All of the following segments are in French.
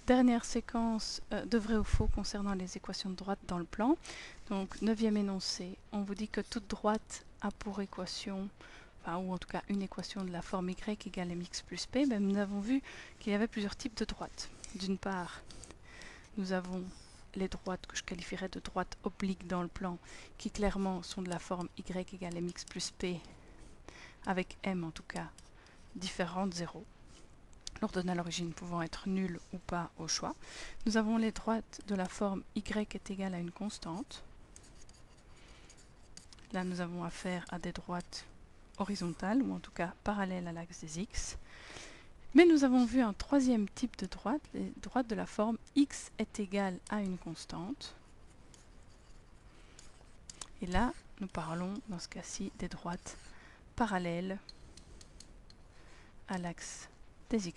dernière séquence de vrai ou faux concernant les équations de droite dans le plan. Donc, 9e énoncé, on vous dit que toute droite a pour équation, ou en tout cas une équation de la forme y égale mx plus p. Ben, nous avons vu qu'il y avait plusieurs types de droites. D'une part, nous avons les droites que je qualifierais de droites obliques dans le plan, qui clairement sont de la forme y égale mx plus p, avec m en tout cas différent de 0. L'ordonnée à l'origine pouvant être nulle ou pas au choix. Nous avons les droites de la forme y est égale à une constante. Là, nous avons affaire à des droites horizontales, ou en tout cas parallèles à l'axe des x. Mais nous avons vu un troisième type de droite, les droites de la forme x est égal à une constante. Et là, nous parlons, dans ce cas-ci, des droites parallèles à l'axe des y.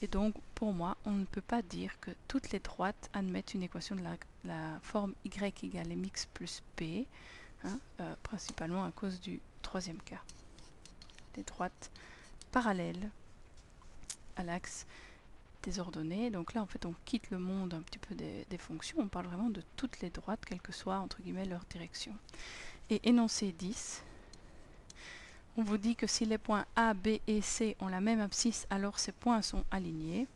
Et donc, pour moi, on ne peut pas dire que toutes les droites admettent une équation de la forme y égale mx plus p, principalement à cause du troisième cas. Des droites parallèles à l'axe des ordonnées. Donc là, en fait, on quitte le monde un petit peu des fonctions. On parle vraiment de toutes les droites, quelle que soit, entre guillemets, leur direction. Et énoncé 10, on vous dit que si les points A, B et C ont la même abscisse, alors ces points sont alignés.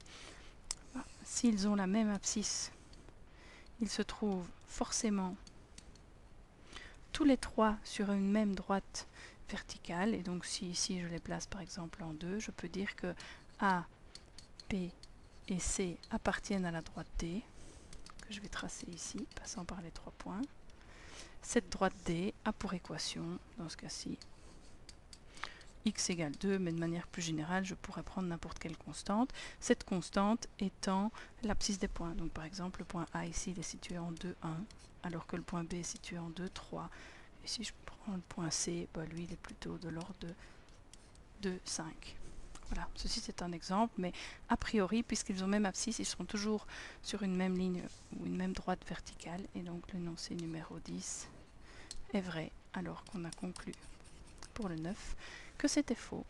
S'ils ont la même abscisse, ils se trouvent forcément tous les trois sur une même droite verticale. Et donc si ici je les place par exemple en 2, je peux dire que A, B et C appartiennent à la droite D, que je vais tracer ici, passant par les 3 points. Cette droite D a pour équation, dans ce cas-ci, x égale 2, mais de manière plus générale, je pourrais prendre n'importe quelle constante. Cette constante étant l'abscisse des points. Donc par exemple, le point A ici, il est situé en 2, 1, alors que le point B est situé en 2, 3. Et si je prends le point C, lui, il est plutôt de l'ordre de 2, 5. Voilà, ceci c'est un exemple, mais a priori, puisqu'ils ont même abscisse, ils seront toujours sur une même ligne ou une même droite verticale. Et donc l'énoncé numéro 10 est vrai, alors qu'on a conclu pour le 9 que c'était faux.